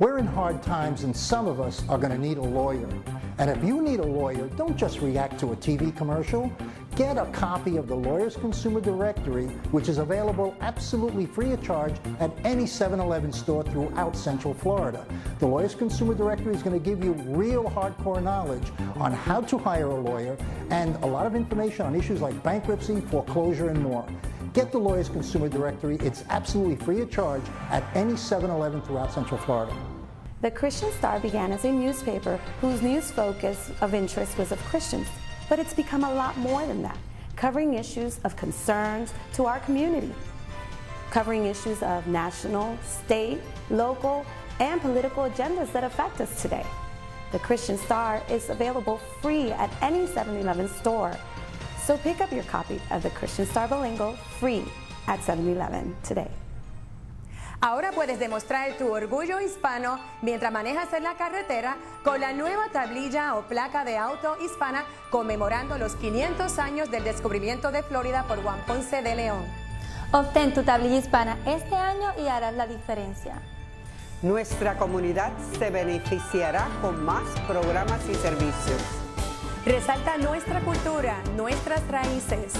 We're in hard times and some of us are going to need a lawyer. And if you need a lawyer, don't just react to a TV commercial. Get a copy of the Lawyers Consumer Directory, which is available absolutely free of charge at any 7-Eleven store throughout Central Florida. The Lawyers Consumer Directory is going to give you real hardcore knowledge on how to hire a lawyer and a lot of information on issues like bankruptcy, foreclosure, and more. Get the Lawyers Consumer Directory. It's absolutely free of charge at any 7-Eleven throughout Central Florida. The Christian Star began as a newspaper whose news focus of interest was of Christians, but it's become a lot more than that, covering issues of concerns to our community, covering issues of national, state, local, and political agendas that affect us today. The Christian Star is available free at any 7-Eleven store, so pick up your copy of the Christian Star Bilingual free at 7-Eleven today. Ahora puedes demostrar tu orgullo hispano mientras manejas en la carretera con la nueva tablilla o placa de auto hispana conmemorando los 500 años del descubrimiento de Florida por Juan Ponce de León. Obtén tu tablilla hispana este año y harás la diferencia. Nuestra comunidad se beneficiará con más programas y servicios. Resalta nuestra cultura, nuestras raíces.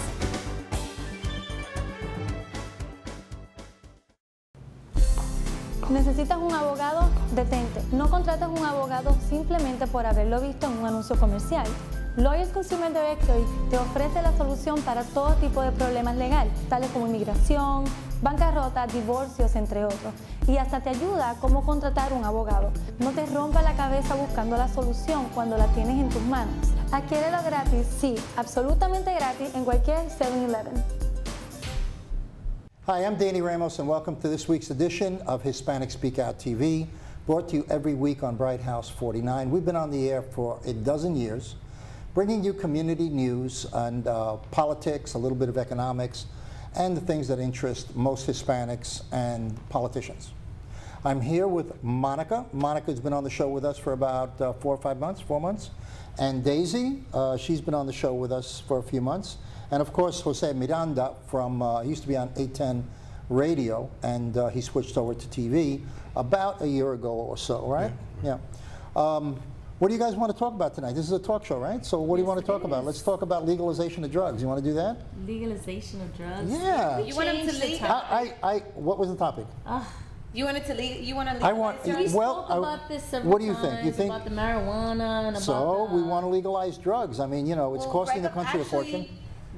¿Necesitas un abogado? Detente. No contrates un abogado simplemente por haberlo visto en un anuncio comercial. Lawyers Consumer Directory te ofrece la solución para todo tipo de problemas legales, tales como inmigración, bancarrota, divorcios, entre otros. Y hasta te ayuda a cómo contratar un abogado. No te rompa la cabeza buscando la solución cuando la tienes en tus manos. Adquiérelo gratis, sí, absolutamente gratis en cualquier 7-Eleven. Hi, I'm Danny Ramos, and welcome to this week's edition of Hispanic Speak Out TV, brought to you every week on Bright House 49. We've been on the air for a dozen years, bringing you community news and politics, a little bit of economics, and the things that interest most Hispanics and politicians. I'm here with Monica. Monica's been on the show with us for about 4 months. And Daisy, she's been on the show with us for a few months. And of course, Jose Miranda from, he used to be on 810 radio, and he switched over to TV about a year ago or so, right? Yeah. What do you guys want to talk about tonight? This is a talk show, right? So what do you want to talk about? Let's talk about legalization of drugs. You want to do that? Legalization of drugs? Yeah. You want to legal? What was the topic? You want to legalize drugs? We spoke about this several what do you times, think? You think about the marijuana and about so we want to legalize drugs. I mean, you know, it's costing the country a fortune.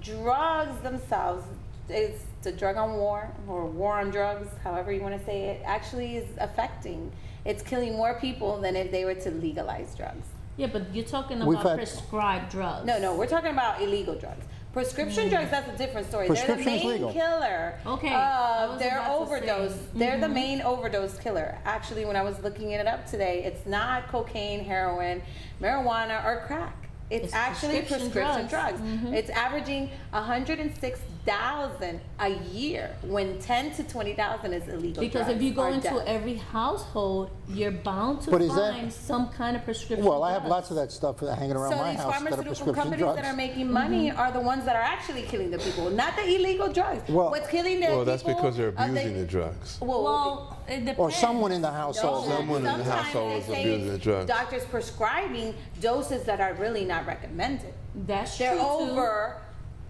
Drugs themselves, it's the drug on war, or war on drugs, however you want to say it, actually is affecting. It's killing more people than if they were to legalize drugs. Yeah, but you're talking about prescribed drugs. No, we're talking about illegal drugs. Prescription drugs, that's a different story. Prescription They're is the main legal. killer of their overdose. They're the main overdose killer. Actually, when I was looking it up today, it's not cocaine, heroin, marijuana, or crack. It's actually prescription drugs. It's averaging 106,000 a year, when 10 to 20,000 is illegal. Because if you go into every household, you're bound to find some kind of prescription. Well, I have lots of that stuff hanging around my house that are prescription drugs. So these pharmaceutical companies that are making money are the ones that are actually killing the people, not the illegal drugs. Well, what's killing the people? Well, that's because they're abusing the drugs. Well, it depends. Or someone in the household. Someone in the household is abusing the drugs. Doctors prescribing doses that are really not recommended. That's They're true over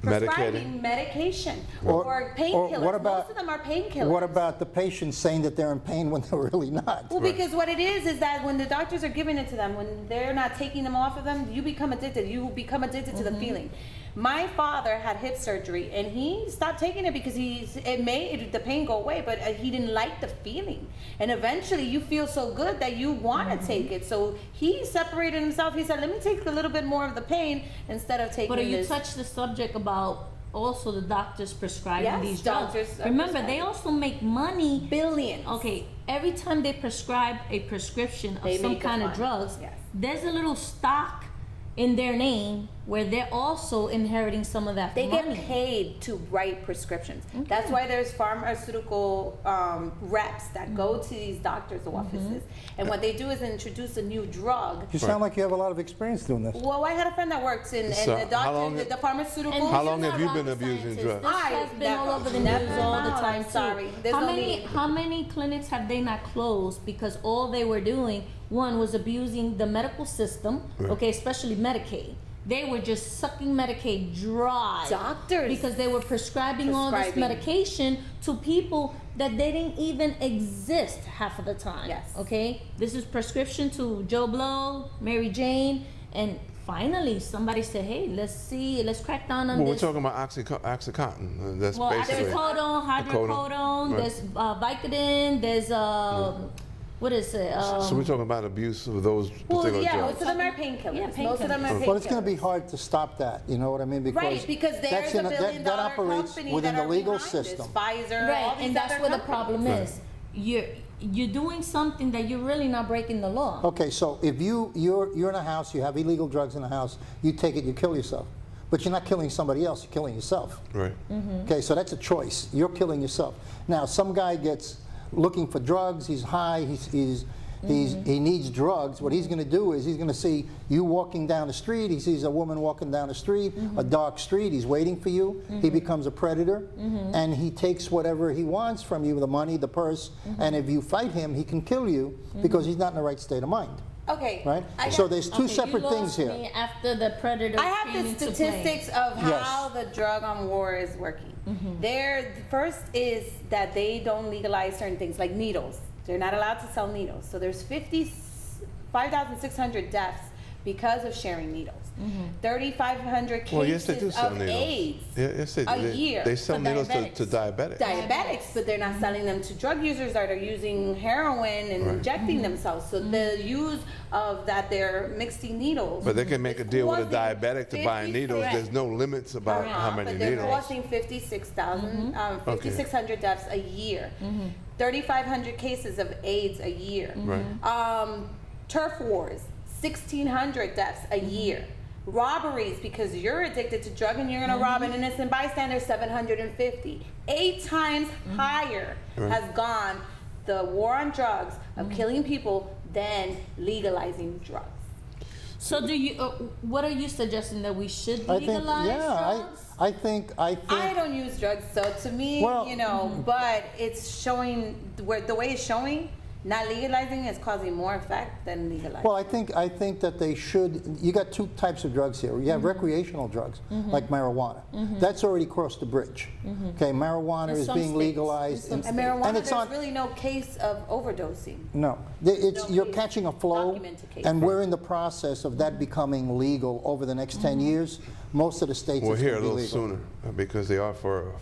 prescribing medication or painkillers. Most of them are painkillers. What about the patients saying that they're in pain when they're really not? Well, because what it is that when the doctors are giving it to them, when they're not taking them off of them, you become addicted. You become addicted to the feeling. My father had hip surgery, and he stopped taking it because it made the pain go away, but he didn't like the feeling. And eventually, you feel so good that you want to take it. So he separated himself. He said, "Let me take a little bit more of the pain instead of taking." But you touched the subject about also the doctors prescribing these drugs. Remember, they also make money. Billions. Okay, every time they prescribe a prescription of some kind of drugs, there's a little stock in their name where they're also inheriting some of that They money. get paid to write prescriptions. Okay. That's why there's pharmaceutical reps that go to these doctors' offices. And what they do is introduce a new drug. You sound like you have a lot of experience doing this. Well, I had a friend that works in So the how doctor, long- the pharmaceutical. How this long is have not you been rocket abusing scientist. drugs? This has been all over the never news all the mind. time I'm too. sorry. There's no need. How many clinics have they not closed because all they were doing, one, was abusing the medical system, Right. okay, especially Medicaid. They were just sucking Medicaid dry. Doctors because they were prescribing all this prescribing. medication to people that they didn't even exist half of the time. Yes. Okay? This is prescription to Joe Blow, Mary Jane, and finally somebody said, hey, let's crack down on Well, we're this. talking about Oxycontin. That's Well, basically. there's hydrocodone, Right. there's Vicodin, there's what is it? So we're talking about abuse of those Well, particular yeah, drugs. most of them are painkillers. Yeah, Most of them are painkillers. painkillers. Well, it's going to be hard to stop that. You know what I mean? Because Right, because there's that's a in billion-dollar that operates company within that the are legal behind this. system. Pfizer, all Right, these and that's other where the companies. problem is. You're doing something that you're really not breaking the law. Okay, so if you're in a house, you have illegal drugs in the house, you take it, you kill yourself. But you're not killing somebody else, you're killing yourself. Right. Okay, so that's a choice. You're killing yourself. Now, some guy gets looking for drugs, he's high, he needs drugs. What he's going to do is he's going to see you walking down the street, he sees a woman walking down the street, a dark street, he's waiting for you, he becomes a predator, and he takes whatever he wants from you, the money, the purse, and if you fight him, he can kill you because he's not in the right state of mind. Okay. Right? I So got- there's two Okay, separate you things lost here. me after the predator I have came the into play. statistics of Yes. how the drug on war is working. The first is that they don't legalize certain things like needles. They're not allowed to sell needles. So there's 5,600 deaths because of sharing needles. 3,500 cases Well, yes, they do sell of needles. AIDS Yes, they do. a year. They sell for needles diabetics. to diabetics. Diabetics, but they're not selling them to drug users that are using heroin and Right. injecting themselves. So the use of that they're mixing needles. But they can make a is deal with a causing diabetic to buy 50 needles. correct. There's no limits about how many but they're needles. causing 5,600 deaths a year. 3,500 cases of AIDS a year. Right. Turf wars, 1,600 deaths a year. Robberies, because you're addicted to drug and you're gonna rob an innocent bystander, 750. 8 times higher Right. has gone the war on drugs of killing people than legalizing drugs. So do you? What are you suggesting, that we should I think, legalize yeah, drugs? I think. I don't use drugs, so to me, Well, you know, but it's showing where the way it's showing. Not legalizing is causing more effect than legalizing. Well, I think that they should. You got two types of drugs here. You have recreational drugs like marijuana. That's already crossed the bridge. Okay, marijuana In is some being states. legalized, and marijuana, and it's there's on. really no case of overdosing. No, you're catching a flow, Documented case. and we're in the process of that becoming legal over the next 10 years. Most of the states Well, it's here a going to be little legal. sooner because they are for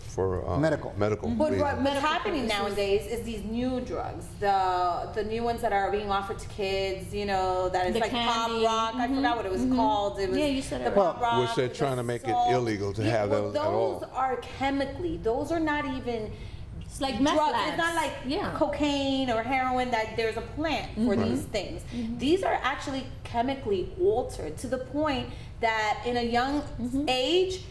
Medical. medical But reasons. what's happening nowadays is these new drugs, the new ones that are being offered to kids. You know, that is The like candy. pop rock. I forgot what it was called. It was Yeah, you said it the right. pop rock. Which they're with trying the to make it salt. illegal to have well, those at all. Those are chemically. Those are not even. It's like meth drugs. labs. It's not like Yeah. cocaine or heroin that there's a plant for these things. These are actually chemically altered to the point that in a young age,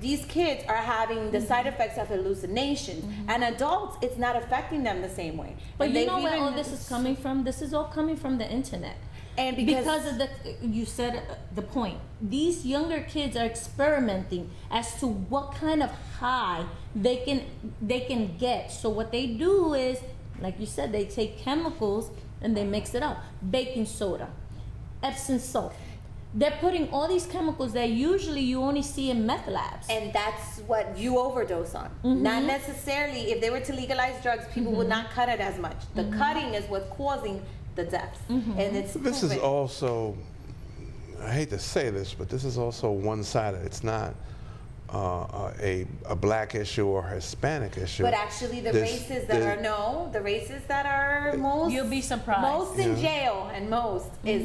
these kids are having the side effects of hallucinations. And adults, it's not affecting them the same way. But And you they've know where even- all this is coming from? This is all coming from the internet. And Because of you said the point. These younger kids are experimenting as to what kind of high they can get. So what they do is, like you said, they take chemicals and they mix it up. Baking soda, Epsom salt. They're putting all these chemicals that usually you only see in meth labs. And that's what you overdose on. Not necessarily, if they were to legalize drugs, people would not cut it as much. The cutting is what's causing the deaths. And it's This is proven. also, I hate to say this, but this is also one-sided. It's not a black issue or Hispanic issue. But actually, the races that are most, You'll be surprised. most in jail and most is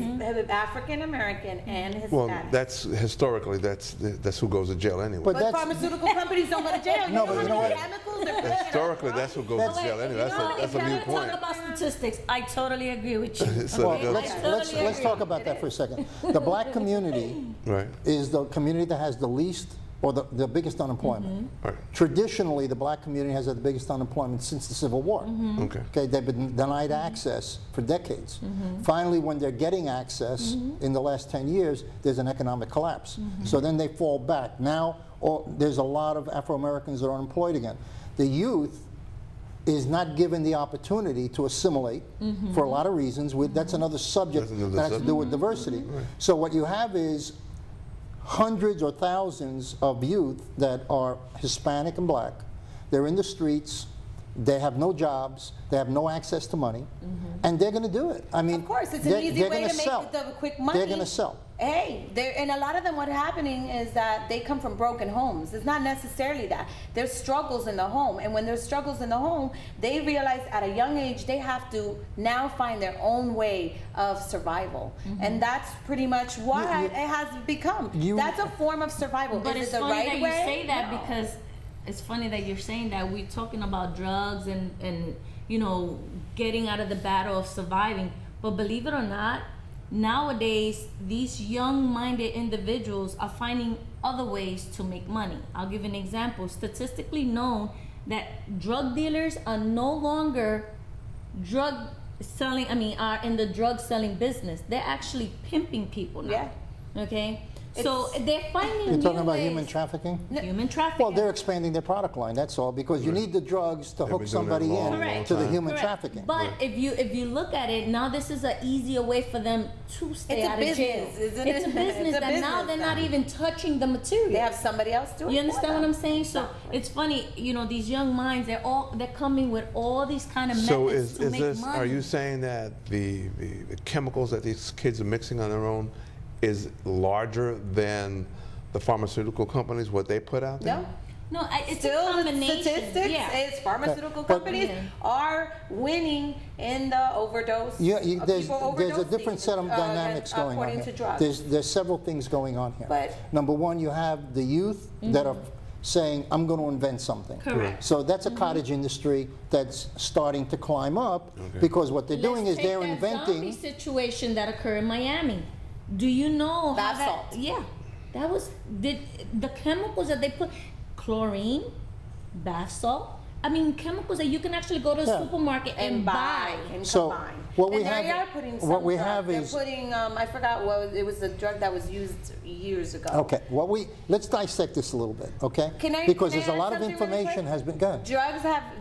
African American and Hispanic. Well, that's historically that's who goes to jail anyway. But pharmaceutical companies don't go to jail. No, but you know what? Chemicals they're putting in our Historically, that's who goes to jail anyway. That's a new point. Talk about statistics. I totally agree with you. So Well, it let's doesn't- talk about that for a second. The black community Right. is the community that has the least or the biggest unemployment. Right. Traditionally, the black community has had the biggest unemployment since the Civil War. Okay. Okay, they've been denied access for decades. Finally, when they're getting access in the last 10 years, there's an economic collapse. So then they fall back. Now, there's a lot of Afro-Americans that are unemployed again. The youth is not given the opportunity to assimilate for a lot of reasons. That's another subject That's another that has to subject. do with diversity. So what you have is hundreds or thousands of youth that are Hispanic and black. They're in the streets. They have no jobs. They have no access to money, and they're going to do it. I mean, Of course, it's an easy way to make the quick money. They're going to sell. Hey, and a lot of them, what's happening is that they come from broken homes. It's not necessarily that. There's struggles in the home. And when there's struggles in the home, they realize at a young age they have to now find their own way of survival. And that's pretty much what it has become. That's a form of survival. But Is it's it the funny right that way? you say that No. because it's funny that you're saying that. We're talking about drugs and you know, getting out of the battle of surviving. But believe it or not, nowadays these young-minded individuals are finding other ways to make money. I'll give an example. Statistically known that drug dealers are no longer are in the drug selling business. They're actually pimping people now. Yeah. Okay? So they're finding You're talking new about ways. human trafficking? Human trafficking. Well, they're expanding their product line, that's all, because you need the drugs to hook been doing somebody that a long, in long to the time. human Correct. trafficking. But if you look at it, now this is an easier way for them to stay It's a out of jail. business, isn't It's it? a business It's a that now business they're now. not even touching the material. They have somebody else do it. You for understand what them. I'm saying? So it's funny, you know, these young minds, they're coming with all these kind of So methods is to make this? money. Are you saying that the chemicals that these kids are mixing on their own is larger than the pharmaceutical companies, what they put out there? No. No, it's Still, a the combination. statistics Yeah. is pharmaceutical But- companies are winning in the overdose. There's people a overdosing, different set of dynamics going on according here. to drugs. There's several things going on here. But- Number one, you have the youth that are saying, I'm going to invent something. Correct. So that's a cottage industry that's starting to climb up because what they're doing is Let's they're take that zombie inventing. situation that occurred in Miami. Do you know how Bath that? salt. Yeah, that was the chemicals that they put, chlorine, bath salt. I mean, chemicals that you can actually go to a Yeah. supermarket and buy and So, combine. what we and have- they are putting some what we drug. have They're is- putting I forgot what it was, a drug that was used years ago. Okay, let's dissect this a little bit, okay? Can I- Because may there's a I lot add of something really information quick? has been done.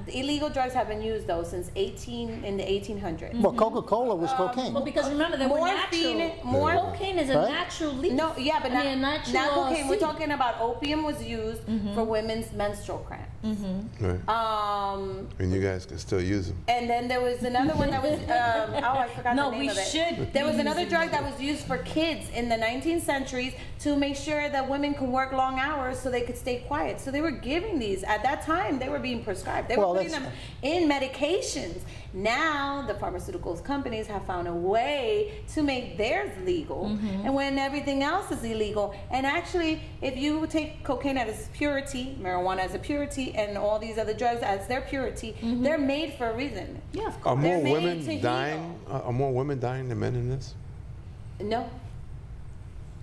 Illegal drugs have been used though since in the 1800s. Well, Coca-Cola was cocaine. Well, because remember they were Morphine- natural. Cocaine is a Right? natural leaf. No, yeah, but I mean, a natural not cocaine. We're seed. talking about opium was used for women's menstrual cramps. Right. And you guys can still use them. And then there was another one that was, I forgot No, the name we of it. should There was be another using drug that was used for kids in the 19th centuries to make sure that women could work long hours so they could stay quiet. So they were giving these, at that time, they were being prescribed. They were Well, putting that's- them in medications. Now, the pharmaceuticals companies have found a way to make theirs legal. And when everything else is illegal, and actually, if you take cocaine as its purity, marijuana as a purity, and all these other drugs as their purity, they're made for a reason. Yeah, of Are course. more They're made to women heal. dying? Are more women dying than men in this? No.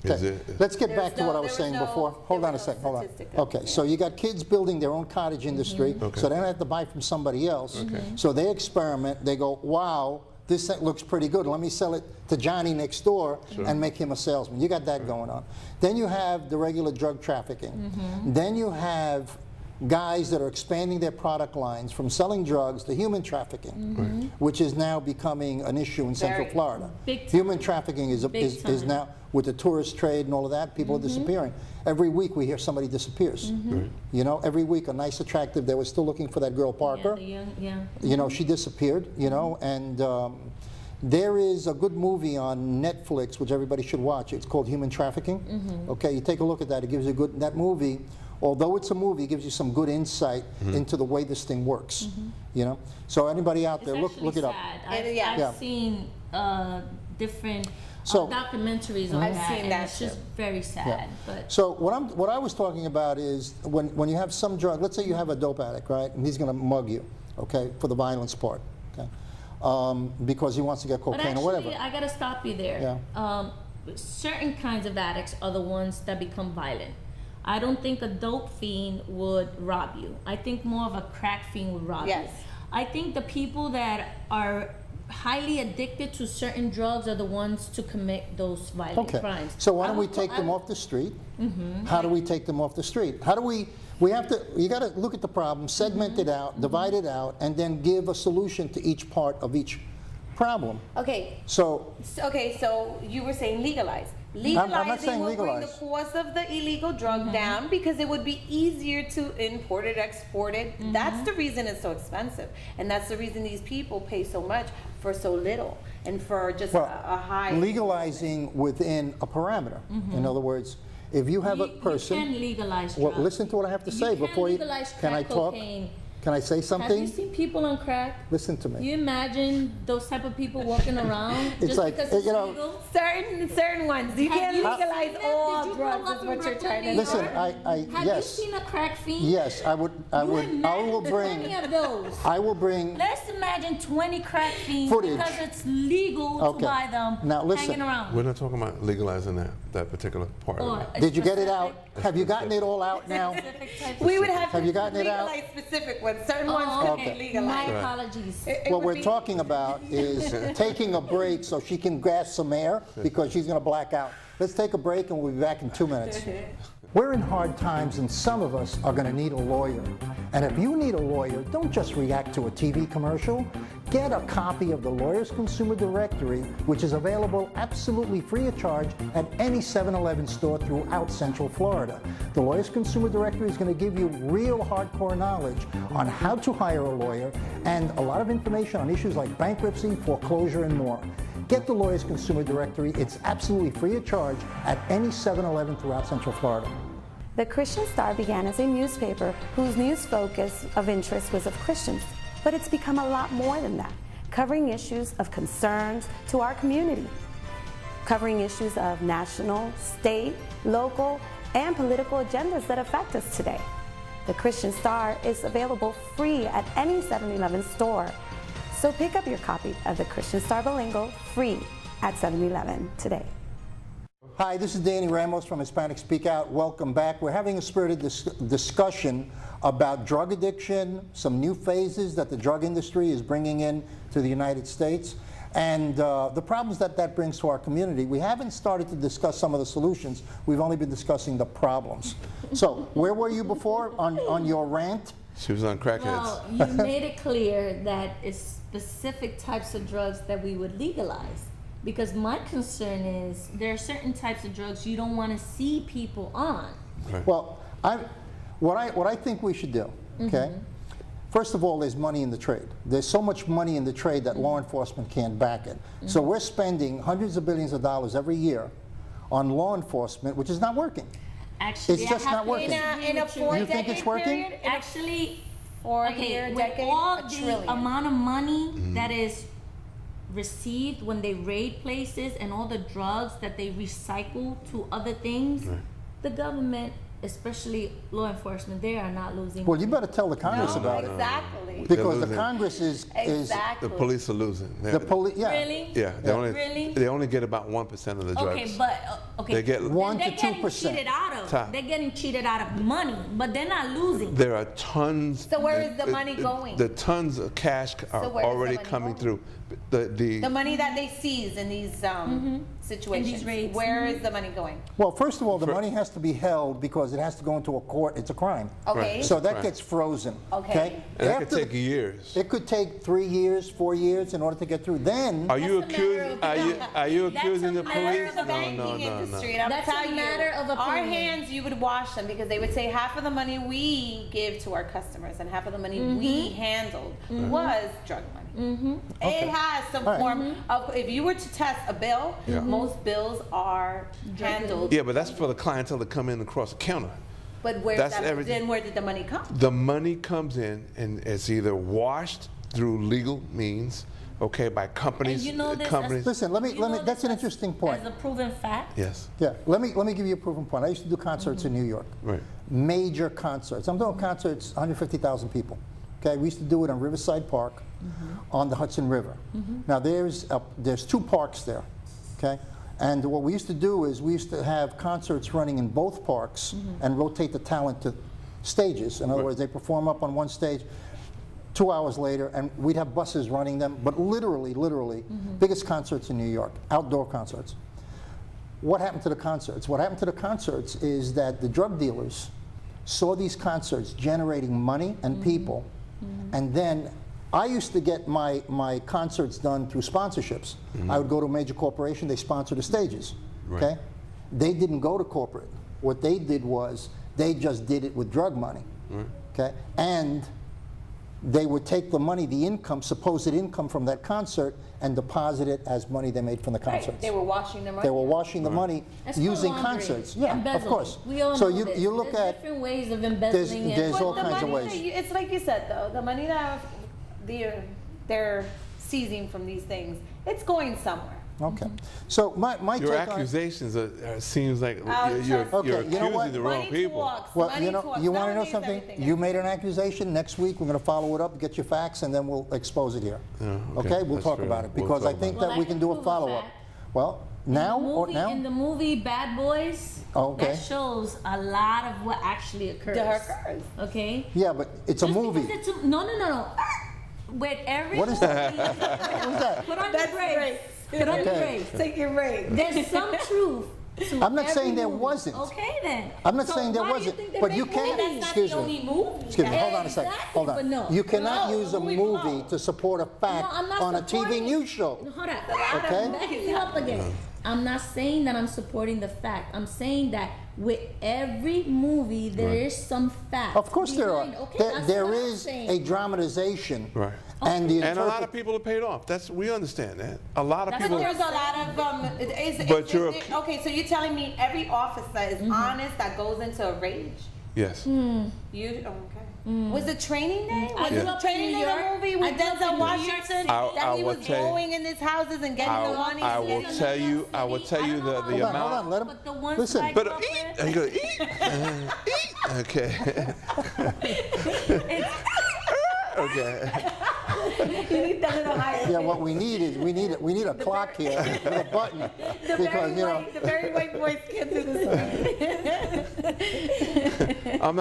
Is Okay. it? Let's get There back was to what no- I was there saying was no- before. Hold there on a was no second, hold on. statistic of Okay, it, so you got kids building their own cottage industry, Okay. so they don't have to buy from somebody else. So they experiment, they go, wow, this looks pretty good. Let me sell it to Johnny next door and make him a salesman. You got that going on. Then you have the regular drug trafficking. Then you have guys that are expanding their product lines from selling drugs to human trafficking, which is now becoming an issue in Central Very. Florida. Big time. Human trafficking is Big now, with the tourist trade and all of that, people are disappearing. Every week we hear somebody disappears. You know, every week a nice, attractive, they were still looking for that girl Parker. You know, she disappeared, you know, and there is a good movie on Netflix, which everybody should watch. It's called Human Trafficking. Okay, you take a look at that. It gives you a good, that movie although it's a movie, it gives you some good insight into the way this thing works. You know, so anybody out there, look it up. I've seen different documentaries on I've that, seen and that it's just too. very sad. But So what I was talking about is when you have some drug, let's say you have a dope addict, right, and he's going to mug you, okay, for the violence part, okay, because he wants to get But cocaine or whatever. actually, I gotta stop you there. Certain kinds of addicts are the ones that become violent. I don't think a dope fiend would rob you. I think more of a crack fiend would rob you. I think the people that are highly addicted to certain drugs are the ones to commit those violent crimes. So why don't we take them off the street? How do we take them off the street? How do we have to, you got to look at the problem, segment it out, divide it out, and then give a solution to each part of each problem. Okay. So you were saying legalize. I'm not Legalizing saying will bring the legalize. cost of the illegal drug down because it would be easier to import it, export it. That's the reason it's so expensive. And that's the reason these people pay so much for so little and for just a high. Legalizing within a parameter. In other words, if you have a person. You can legalize drugs. Well, listen to what I have to say before you. Can I talk? Cocaine. Can I say something? Have you seen people on crack? Listen to me. You imagine those type of people walking around It's just like, because it's you know, legal? Certain ones. You can't legalize all Did you drugs. grow Is up what in you're trying to Brooklyn, Listen, New York? Have yes. you seen a crack fiend? Yes, I will Plenty bring. of those. I will bring. Let's imagine 20 crack fiends Footage. because it's legal to buy them Now, listen. hanging around. We're not talking about legalizing that particular part Or of it. a Did you get it specific- out? Have you gotten it all out now? specific type We of- would have Have to you gotten it out? legalize specific ones. Certain Oh, ones okay. can't My legalize. apologies. It What would we're be- talking about is taking a break so she can grasp some air because she's going to black out. Let's take a break and we'll be back in 2 minutes. We're in hard times and some of us are going to need a lawyer. And if you need a lawyer, don't just react to a TV commercial. Get a copy of the Lawyers Consumer Directory, which is available absolutely free of charge at any 7-Eleven store throughout Central Florida. The Lawyers Consumer Directory is going to give you real hardcore knowledge on how to hire a lawyer and a lot of information on issues like bankruptcy, foreclosure, and more. Get the Lawyers Consumer Directory. It's absolutely free of charge at any 7-Eleven throughout Central Florida. The Christian Star began as a newspaper whose news focus of interest was of Christians, but it's become a lot more than that, covering issues of concerns to our community, covering issues of national, state, local, and political agendas that affect us today. The Christian Star is available free at any 7-Eleven store. So pick up your copy of the Christian Star Bilingual free at 7-Eleven today. Hi, this is Danny Ramos from Hispanic Speak Out. Welcome back. We're having a spirited discussion about drug addiction, some new phases that the drug industry is bringing in to the United States, and the problems that that brings to our community. We haven't started to discuss some of the solutions. We've only been discussing the problems. So, where were you before on your rant? She was on crackheads. Well, you made it clear that it's specific types of drugs that we would legalize. Because my concern is there are certain types of drugs you don't want to see people on. Right. Well, what I think we should do, okay? First of all, there's money in the trade. There's so much money in the trade that law enforcement can't back it. So we're spending hundreds of billions of dollars every year on law enforcement, which is not working. Actually, It's just I have not to working. disagree In a with you. 4 You think it's decade working? period, Actually, 4 okay, year with decade, all $1 the trillion. amount of money that is received when they raid places and all the drugs that they recycle to other things, the government, especially law enforcement, they are not losing Well, you money. better tell the Congress about it. Exactly. Because the losing. Congress is Exactly. The police are losing. the police. Yeah. Really? Yeah, Really? they only get about 1% of the drugs. Okay, but okay. They get Then 1 to they're getting 2%. cheated out of. Top. They're getting cheated out of money, but they're not losing. There are tons. So where is the money going? The tons of cash are So where is the already money coming going? through. The money that they seize in these situations. In these raids. Where is the money going? Well, first of all, the money has to be held because it has to go into a court. It's a crime. Okay. Right. So that Right. gets frozen. Okay. And that could After- take years. It could take 3 years, 4 years in order to get through. Then, Are you That's a matter accusing? of- Are you That's accusing a the matter police? of The the banking industry, and I'm That's a telling matter you, of our opinion. hands, you would wash them because they would say half of the money we give to our customers and half of the money we handled was drug money. It has some All right. form of, if you were to test a bill, most bills are handled. Yeah, but that's for the clientele that come in across the counter. But where's That's that? everything. Then where did the money come? The money comes in and it's either washed through legal means, okay, by companies. And you know this companies. Listen, let me. You know That's an this interesting point. As a proven fact. Yes. Yeah, let me give you a proven point. I used to do concerts in New York. Right. Major concerts. I'm doing concerts, 150,000 people. Okay, we used to do it on Riverside Park, on the Hudson River. Now there's 2 parks there. Okay, and what we used to do is we used to have concerts running in both parks and rotate the talent to stages. In other words, they perform up on one stage. 2 hours later, and we'd have buses running them, but literally, biggest concerts in New York, outdoor concerts. What happened to the concerts? What happened to the concerts is that the drug dealers saw these concerts generating money and people, and then I used to get my concerts done through sponsorships. I would go to a major corporation, they sponsor the stages, okay? They didn't go to corporate. What they did was, they just did it with drug money, okay? And they would take the money, the income, supposed income from that concert, and deposit it as money they made from the concerts. Right. They were washing the money. They were washing the money That's using called laundering. concerts. Yeah, Embezzling. of course. We all so know you this. you look There's at different ways of embezzling. and- there's all But the kinds of money ways. that it's like you said though, the money that they're seizing from these things, it's going somewhere. Okay. So my Your take on accusations seems like Oh, you're trust me. you're Okay, you know accusing what? the wrong Money people. talks. well, Money you know, talks. you want to know Nowadays, something? everything You else. made an accusation. Next week we're going to follow it up, get your facts, and then we'll expose it here. Okay, we'll That's talk fair. about it We'll because talk I think about that it. we can do Well, a I can prove a follow up. fact. Well, now or now? In the movie Bad Boys, Oh, okay. that shows a lot of what actually occurs. Okay? Yeah, but it's a Just movie. because it's no. With every What is movie, that? What was that? put on That's your brakes. great. Put on your Okay. brakes. Take your break. There's some truth to I'm not every saying there movie. wasn't. Okay then. I'm not So saying there why do you wasn't, think they but make you can't. movies? That's not the Excuse me. only movie. Excuse me, hold on a second. Exactly, Hold on. but no. You cannot No, use a movie movie flow. to support a fact No, I'm not on a TV supporting- news show. No, hold on. Okay? Backing you up again. I'm not saying that I'm supporting the fact. I'm saying that with every movie there is some fact. Of course there are. behind. Okay, There, that's there what I'm is saying. a dramatization. Right. And the And a lot of interpret- people are paid off. We understand that. A lot of That's people. But there's a lot of But you're okay. So you're telling me every officer is honest that goes into a rage? Yes. You okay? Was it Training Day? Was grew it up in Training New Day York. the movie I with grew up in Denzel New York Washington? City. That he will was tell you- going in his houses and getting the money. I will tell you. I will tell you the Hold on, amount. hold on, let him. But the ones Listen, that I But grew up with, you go eat. Okay. Okay. You need that little higher. yeah, what we need is we need a clock here with a button The because you know. the very white voice can't do this. I'm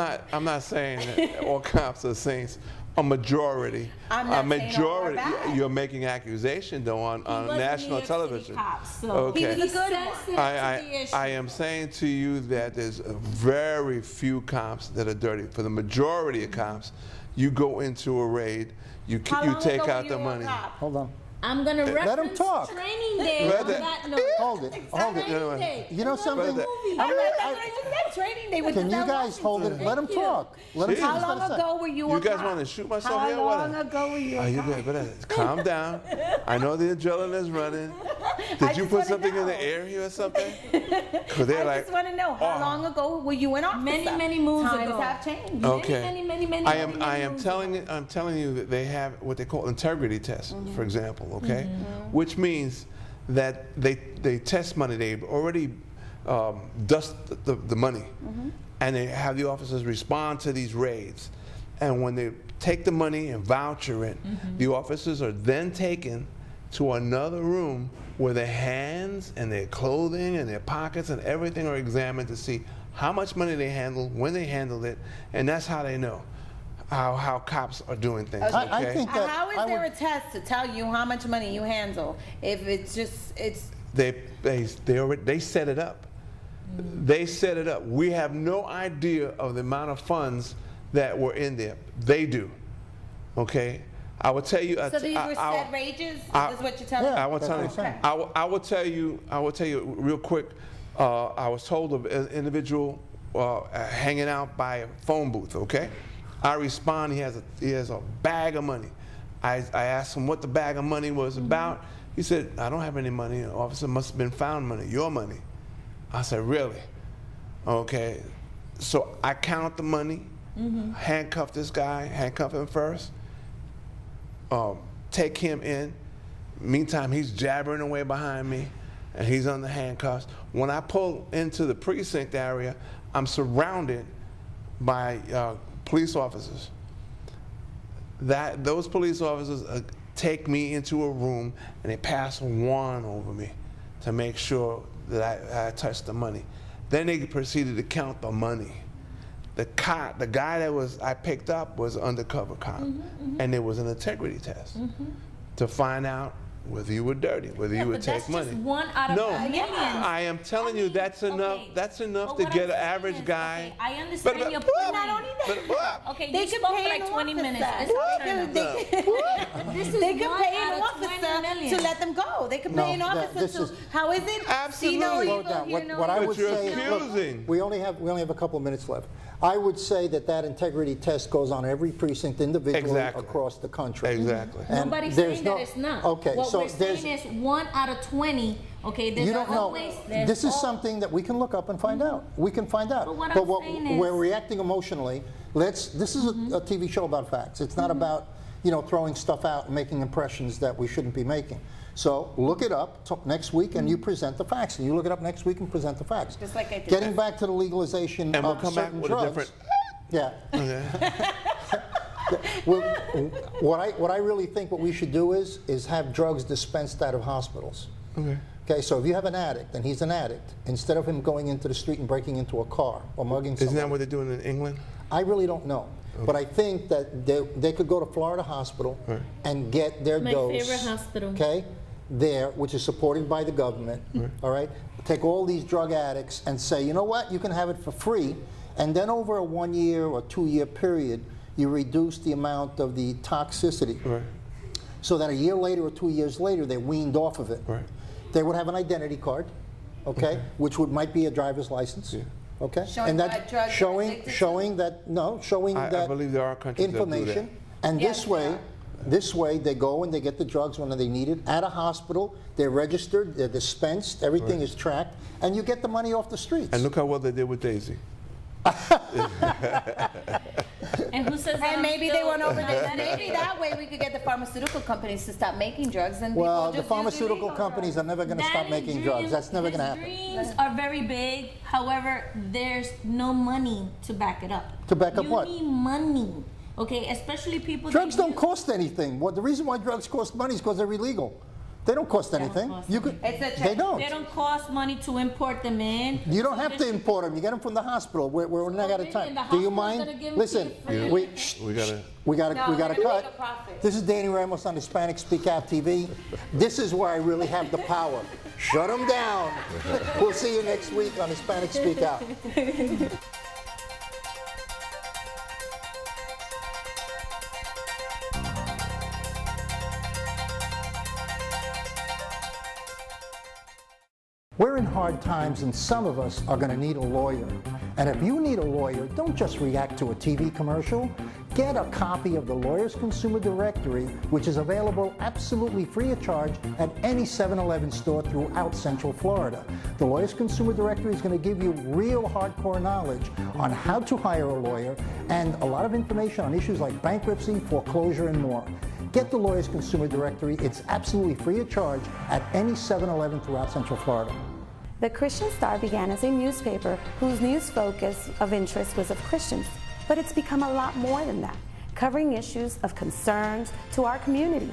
not saying that all cops are saints. A majority. I'm not a saying all are majority. bad. You're making accusation though on he was New national York City television. cop, so Okay. He was a good one. sensitive to the issue. I am saying to you that there's very few cops that are dirty. For the majority of cops, you go into a raid, you How long take ago out were the you a money. cop? Hold on. I'm gonna him reference talk. Training Day Let on that- that note. Hold it. Hold it. Training Day. You know I love something? the I'm movie. That's not- what I just said. Training Day with Can you Denzel guys hold it? Washington. Let him Thank you. talk. Let him See? say How what he's long gotta say. ago were you a You guys cop? want to shoot myself How here? long What? ago were you Are a you cop? good? But calm down. I know the adrenaline's running. I Did you just put wanna something in know. the air here or something? Because they're I like, just want to know, how oh. long ago were you an officer? Many moons Times ago. have changed. okay. Many I am telling you that they have what they call integrity tests, for example, okay? Which means that they test money, they already dust the money, and they have the officers respond to these raids. And when they take the money and voucher it, the officers are then taken to another room where their hands and their clothing and their pockets and everything are examined to see how much money they handled, when they handled it, and that's how they know how cops are doing things. Okay. I think that How is I there would- a test to tell you how much money you handle? If it's just, they set it up. They set it up. We have no idea of the amount of funds that were in there. They do. Okay. I will tell you. so these were set rages? Is this what you're telling me? Yeah. I will That's tell what you. I'm saying. I will tell you. I will tell you real quick. I was told of an individual hanging out by a phone booth. Okay. I respond. He has a bag of money. I asked him what the bag of money was about. He said, "I don't have any money. Officer, must have been found money. Your money." I said, "Really? Okay." So I count the money, handcuff this guy, handcuff him first, take him in. Meantime, he's jabbering away behind me, and he's under handcuffs. When I pull into the precinct area, I'm surrounded by police officers. Those police officers take me into a room, and they pass a wand over me to make sure that I touched the money. Then they proceeded to count the money. The guy that I picked up was an undercover cop, and there was an integrity test to find out whether you were dirty, whether you would take money. That's just one out of millions. I am telling you, that's enough. Okay. That's enough to But what get I'm an saying average is, guy. okay, I understand your point. Not only that. Okay, They you could spoke pay for like an 20 minutes. officer. It's our turn. This is They could one pay an out of 20 officer million. to let them go. They could No, pay an that- this officer to. is- How is it? Absolutely. See no Slow evil, down. hear no What I evil. would you're say is, look, accusing. we only have a couple of minutes left. I would say that integrity test goes on every precinct individually Exactly. across the country. Exactly. And Nobody's there's saying no- that it's not. Okay, what so we're there's. saying is 1 out of 20. Okay, there's You don't know. always there's This is al- something that we can look up and find out. We can find out. But what I'm saying is- we're reacting emotionally. This is a TV show about facts. It's not about throwing stuff out and making impressions that we shouldn't be making. So look it up next week, and you present the facts. And you look it up next week and present the facts. Just like I did. Getting back to the legalization And we'll of come back certain with a drugs. different. Yeah. Well, what I really think what we should do is have drugs dispensed out of hospitals. Okay, so if you have an addict and he's an addict, instead of him going into the street and breaking into a car or mugging Isn't someone, that what they're doing in England? I really don't know. But I think that they could go to Florida Hospital and get their My dose. favorite hospital. Okay, there, which is supported by the government. All right, take all these drug addicts and say, you know what, you can have it for free, and then over a 1 year or 2 year period, you reduce the amount of the toxicity, so that a year later or 2 years later, they're weaned off of it. They would have an identity card, okay, which might be a driver's license. Okay, Showing and what that drug they're addicted to? showing that I believe there are countries that do that. information, and Yes, this way they go and they get the drugs when they need it at a hospital. They're registered, they're dispensed, everything is tracked, and you get the money off the streets. And look how well they did with Daisy. And who says that And I'm maybe still they went over this. not Maybe that way we could get the pharmaceutical companies to stop making drugs and Well, people the just pharmaceutical use illegal companies are never going to stop Daddy's making drugs. dreams- That's never going to his happen. dreams are very big. However, there's no money to back it up. To back up what? You need money. Okay, especially people. Drugs that don't cost anything. Well, the reason why drugs cost money is because they're illegal. They don't cost anything. cost You could. It's a They don't. They don't cost money to import them in. You don't have to import them. You get them from the hospital. We're not out of really? time. And the Do you hospital's mind? gonna give 'em Listen, to you free? We gotta. we got No, to we're gonna cut. make a profit. This is Danny Ramos on Hispanic Speak Out TV. This is where I really have the power. Shut them down. We'll see you next week on Hispanic Speak Out. We're in hard times, and some of us are going to need a lawyer. And if you need a lawyer, don't just react to a TV commercial. Get a copy of the Lawyers Consumer Directory, which is available absolutely free of charge at any 7-Eleven store throughout Central Florida. The Lawyers Consumer Directory is going to give you real hardcore knowledge on how to hire a lawyer and a lot of information on issues like bankruptcy, foreclosure, and more. Get the Lawyers Consumer Directory. It's absolutely free of charge at any 7-Eleven throughout Central Florida. The Christian Star began as a newspaper whose news focus of interest was of Christians, but it's become a lot more than that, covering issues of concerns to our community,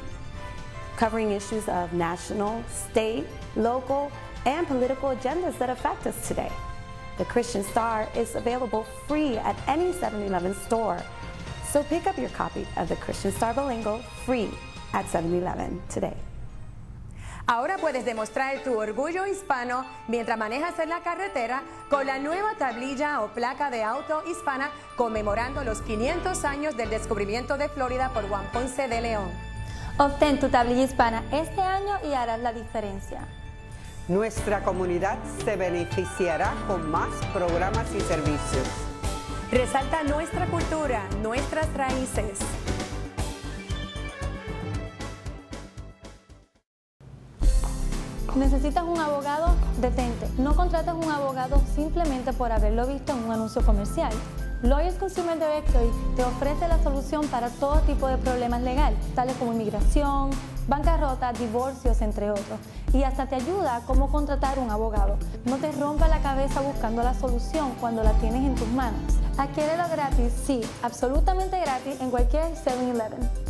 covering issues of national, state, local, and political agendas that affect us today. The Christian Star is available free at any 7-Eleven store. So pick up your copy of the Christian Star Bilingual free at 7-Eleven today. Ahora puedes demostrar tu orgullo hispano mientras manejas en la carretera con la nueva tablilla o placa de auto hispana conmemorando los 500 años del descubrimiento de Florida por Juan Ponce de León. Obtén tu tablilla hispana este año y harás la diferencia. Nuestra comunidad se beneficiará con más programas y servicios. Resalta nuestra cultura, nuestras raíces. ¿Necesitas un abogado? Detente. No contrates un abogado simplemente por haberlo visto en un anuncio comercial. Lawyers Consumer Directory te ofrece la solución para todo tipo de problemas legales, tales como inmigración, bancarrota, divorcios, entre otros. Y hasta te ayuda a cómo contratar un abogado. No te rompa la cabeza buscando la solución cuando la tienes en tus manos. Adquiérelo gratis, sí, absolutamente gratis en cualquier 7-Eleven.